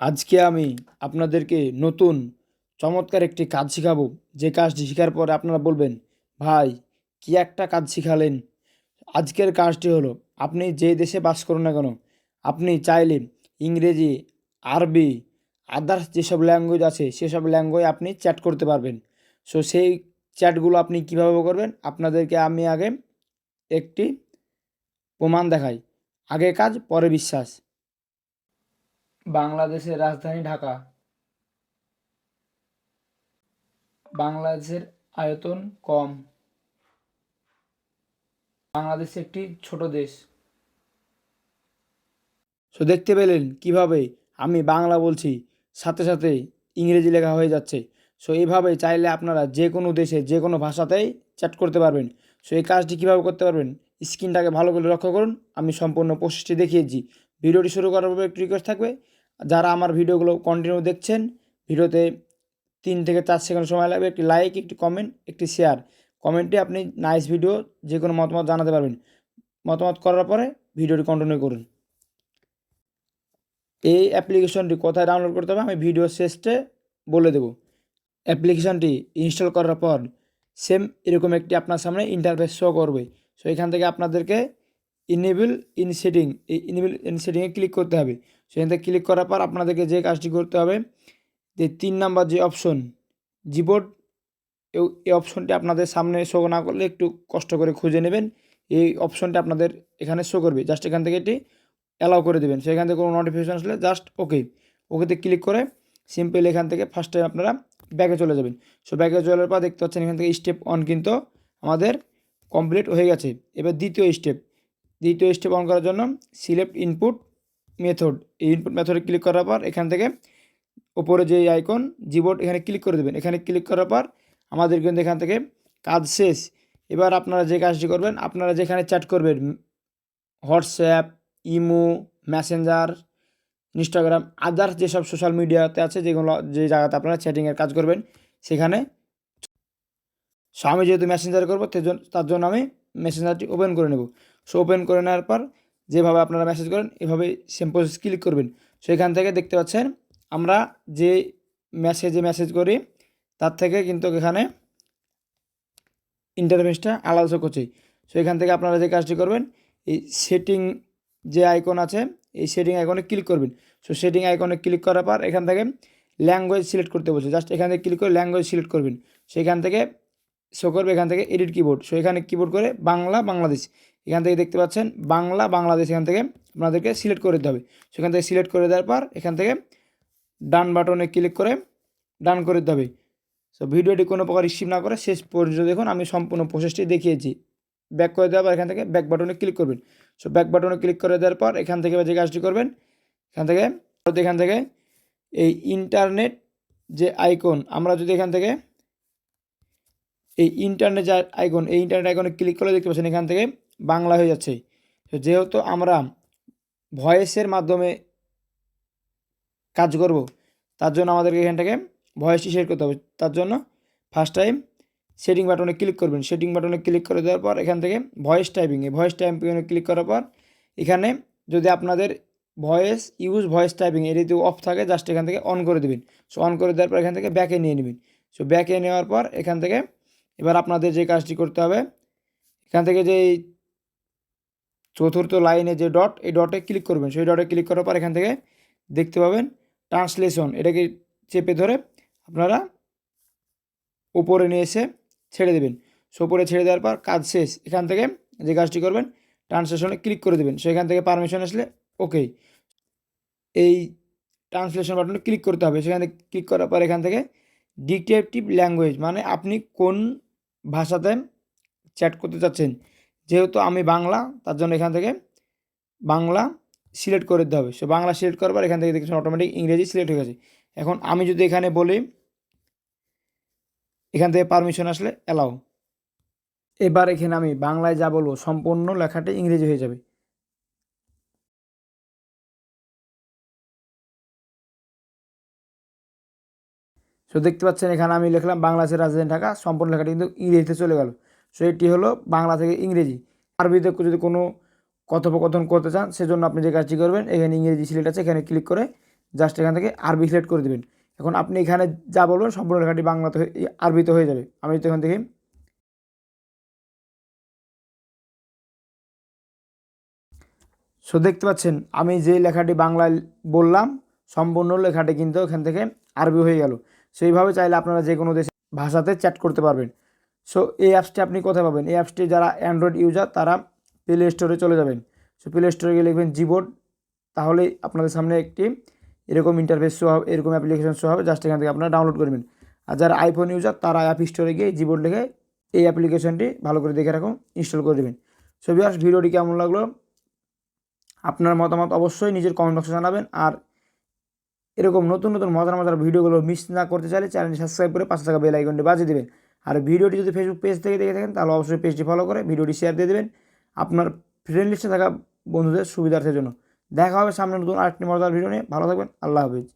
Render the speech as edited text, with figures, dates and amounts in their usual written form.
আজকে আমি আপনাদেরকে নতুন চমৎকার একটি কাজ শিখাবো। যে কাজটি শেখার পরে আপনারা বলবেন, ভাই কি একটা কাজ শিখালেন। আজকের কাজটি হলো, আপনি যে দেশে বাস করুন না কেন, আপনি চাইলে ইংরেজি, আরবি, আদার্স যেসব ল্যাঙ্গুয়েজ আছে সেসব ল্যাঙ্গুয়েজ আপনি চ্যাট করতে পারবেন। সো সেই চ্যাটগুলো আপনি কীভাবে করবেন আপনাদেরকে আমি আগে একটি প্রমাণ দেখাই। আগে কাজ পরে বিশ্বাস। বাংলাদেশের রাজধানী ঢাকা। বাংলাদেশের আয়তন কম। বাংলাদেশ একটি ছোট দেশ। সো দেখতে পেলেন কিভাবে আমি বাংলা বলছি, সাথে সাথে ইংরেজি লেখা হয়ে যাচ্ছে। সো এইভাবে চাইলে আপনারা যে কোনো দেশে যে কোনো ভাষাতেই চ্যাট করতে পারবেন। সো এই কাজটি কীভাবে করতে পারবেন, স্ক্রিনটাকে ভালো করে লক্ষ্য করুন। আমি সম্পূর্ণ প্রসেসটি দেখিয়েছি। ভিডিওটি শুরু করার পর একটু রিকোয়েস্ট থাকবে, যারা আমার ভিডিওগুলো কন্টিনিউ দেখছেন, ভিডিওতে 3 থেকে 4 সেকেন্ড সময় লাগবে। একটি লাইক, একটি কমেন্ট, একটি শেয়ার। কমেন্টে আপনি নাইস ভিডিও যে কোনো মতামত জানাতে পারবেন। মতামত করার পরে ভিডিওটি কন্টিনিউ করুন। এই অ্যাপ্লিকেশনটি কোথায় ডাউনলোড করতে হবে আমি ভিডিও শেষে বলে দেব। অ্যাপ্লিকেশনটি ইনস্টল করার পর সেম এরকম একটি আপনার সামনে ইন্টারফেস শো করবে। সো এখান থেকে আপনাদেরকে ইনেবল ইন সেটিং, এই ইনেবল ইন সেটিংয়ে ক্লিক করতে হবে। সেখান থেকে ক্লিক করার পর আপনাদেরকে যে কাজটি করতে হবে, যে 3 নাম্বার যে অপশন জিবোর্ড, এই অপশনটি আপনাদের সামনে শো না করলে একটু কষ্ট করে খুঁজে নেবেন। এই অপশনটি আপনাদের এখানে শো করবে। জাস্ট এখান থেকে এটি অ্যালাউ করে দেবেন। সেখান থেকে কোনো নোটিফিকেশন আসলে জাস্ট ওকেতে ক্লিক করে সিম্পল এখান থেকে ফার্স্ট টাইম আপনারা ব্যাকে চলে যাবেন। সো ব্যাকে চলার পর দেখতে পাচ্ছেন এখান থেকে স্টেপ 1 কিন্তু আমাদের কমপ্লিট হয়ে গেছে। এবার দ্বিতীয় স্টেপ অন করার জন্য সিলেক্ট ইনপুট মেথড, এই ইনপুট মেথডে ক্লিক করার পর এখান থেকে ওপরে যে আইকন জিবোর্ড, এখানে ক্লিক করে দেবেন। এখানে ক্লিক করার পর আমাদের কিন্তু এখান থেকে কাজ শেষ। এবার আপনারা যে কাজটি করবেন, আপনারা যেখানে চ্যাট করবেন, WhatsApp, imo, Messenger, Instagram, others যেসব সোশ্যাল মিডিয়াতে আছে, যেগুলো যে জায়গাতে আপনারা চ্যাটিংয়ের কাজ করবেন সেখানে। সো আমি যেহেতু মেসেঞ্জার করবো তার জন্য আমি মেসেঞ্জারটি ওপেন করে নেব। সো ওপেন করে নেওয়ার পর যেভাবে আপনারা মেসেজ করেন এভাবে সেম প্রসেস ক্লিক করবেন। সো এখান থেকে দেখতে পাচ্ছেন আমরা যে মেসেজ করি তার থেকে কিন্তু এখানে ইন্টারফেসটা আলাদা শো করছে। সো এখান থেকে আপনারা যে কাজটি করবেন, এই সেটিং যে আইকন আছে এই সেটিং আইকনে ক্লিক করবেন। সো সেটিং আইকনে ক্লিক করার পর এখান থেকে ল্যাঙ্গুয়েজ সিলেক্ট করতে বলছে, জাস্ট এখান থেকে ক্লিক করে ল্যাঙ্গুয়েজ সিলেক্ট করবেন। সেখান থেকে শো করবে এখান থেকে এডিট কিবোর্ড। সো এখানে কিবোর্ড করে বাংলা বাংলাদেশ, এখান থেকে দেখতে পাচ্ছেন বাংলা বাংলাদেশ, এখান থেকে আপনাদেরকে সিলেক্ট করে দিতে হবে। সেখান থেকে সিলেক্ট করে দেওয়ার পর এখান থেকে ডান বাটনে ক্লিক করে ডান করে দিতে হবে। সো ভিডিওটি কোনো প্রকার স্কিপ না করে শেষ পর্যন্ত দেখুন, আমি সম্পূর্ণ প্রসেসটি দেখিয়েছি। ব্যাক করে দেওয়ার পর এখান থেকে ব্যাক বাটনে ক্লিক করবেন। সো ব্যাক বাটনে ক্লিক করে দেওয়ার পর এখান থেকে যে কাজটি করবেন, এখান থেকে এই ইন্টারনেট যে আইকন, আমরা যদি এখান থেকে এই ইন্টারনেট যে আইকন, এই ইন্টারনেট আইকনে ক্লিক করে দেখতে পাচ্ছেন এখান থেকে বাংলা হয়ে যাচ্ছে। তো যেহেতু আমরা ভয়েসের মাধ্যমে কাজ করব, তার জন্য আমাদেরকে এখান থেকে ভয়েসটি সেট করতে হবে। তার জন্য ফার্স্ট টাইম সেটিং বাটনে ক্লিক করবেন। সেটিং বাটনে ক্লিক করে দেওয়ার পর এখান থেকে ভয়েস টাইপিংয়ে ক্লিক করার পর এখানে যদি আপনাদের ভয়েস টাইপিং এর যদি অফ থাকে, জাস্ট এখান থেকে অন করে দেবেন। সো অন করে দেওয়ার পর এখান থেকে ব্যাকে নিয়ে নেবেন। সো ব্যাকে নেওয়ার পর এখান থেকে এবার আপনাদের যে কাজটি করতে হবে, এখান থেকে যে চতুর্থ লাইনে যে ডট, এই ডটে ক্লিক করবেন। সেই ডটে ক্লিক করার পর এখান থেকে দেখতে পাবেন ট্রান্সলেশন, এটাকে চেপে ধরে আপনারা উপরে নিয়ে এসে ছেড়ে দেবেন। সো উপরে ছেড়ে দেওয়ার পর কাজ শেষ। এখান থেকে যে কাজটি করবেন, ট্রান্সলেশনে ক্লিক করে দেবেন। সেখান থেকে পারমিশন আসলে ওকে, এই ট্রান্সলেশন বাটনে ক্লিক করতে হবে। সেখানে ক্লিক করার পর এখান থেকে ডিক্টেটিভ ল্যাঙ্গুয়েজ, মানে আপনি কোন ভাষাতে চ্যাট করতে চাচ্ছেন। যেহেতু আমি বাংলা, তার জন্য এখান থেকে বাংলা সিলেক্ট করে দিতে হবে। সো বাংলা সিলেক্ট করার পর এখান থেকে দেখছেন অটোমেটিক ইংরেজি সিলেক্ট হয়ে গেছে। এখন আমি যদি এখানে বলি, এখান থেকে পারমিশন আসলে অ্যালাউ। এবার এখানে আমি বাংলায় যা বলবো সম্পূর্ণ লেখাটি ইংরেজি হয়ে যাবে। সো দেখতে পাচ্ছেন এখানে আমি লিখলাম বাংলাদেশের রাজধানী ঢাকা, সম্পূর্ণ লেখাটি কিন্তু ইংরেজিতে চলে গেল। সো এটি হলো বাংলা থেকে ইংরেজি। আরবিতে যদি কোনো কথোপকথন করতে চান, সেজন্য আপনি যে কাজটি করবেন, এখানে ইংরেজি সিলেক্ট আছে, এখানে ক্লিক করে জাস্ট এখান থেকে আরবি সিলেক্ট করে দেবেন। এখন আপনি এখানে যা বলবেন সম্পূর্ণ লেখাটি বাংলাতে আরবিতে হয়ে যাবে। আমি তো এখান থেকে দেখতে পাচ্ছেন আমি যে লেখাটি বাংলায় বললাম সম্পূর্ণ লেখাটি কিন্তু এখান থেকে আরবি হয়ে গেল। সেইভাবে চাইলে আপনারা যে কোনো দেশে ভাষাতে চ্যাট করতে পারবেন। এই অ্যাপসটি আপনি কোথায় পাবেন? এই অ্যাপসটি যারা অ্যান্ড্রয়েড ইউজার তারা প্লে স্টোরে চলে যাবেন। প্লে স্টোরে গিয়ে লিখবেন জিবোর্ড, তাহলেই আপনাদের সামনে একটি এরকম ইন্টারফেস শো হবে, এরকম অ্যাপ্লিকেশন শো হবে। জাস্ট এখান থেকে আপনারা ডাউনলোড করবেন। আর যারা আইফোন ইউজার তারা অ্যাপ স্টোরে গিয়ে জিবোর্ড লিখে এই অ্যাপ্লিকেশনটি ভালো করে দেখে রাখুন, ইনস্টল করে দেবেন। ভিউয়ার্স, ভিডিওটি কেমন লাগলো আপনার মতামত অবশ্যই নিজের কমেন্ট বক্সে জানাবেন। আর এরকম নতুন নতুন মজার মজার ভিডিওগুলো মিস না করতে চাইলে চ্যানেলটি সাবস্ক্রাইব করে পাশে থাকা বেল আইকনটি বাজিয়ে দেবেন। আর ভিডিওটি যদি ফেসবুক পেজ থেকে দেখে থাকেন তাহলে অবশ্যই পেজটি ফলো করে ভিডিওটি শেয়ার দিয়ে দেবেন আপনার ফ্রেন্ড লিস্টে থাকা বন্ধুদের সুবিধার্থের জন্য। দেখা হবে সামনে নতুন আরেকটি মজার ভিডিও নিয়ে। ভালো থাকবেন। আল্লাহ হাফিজ।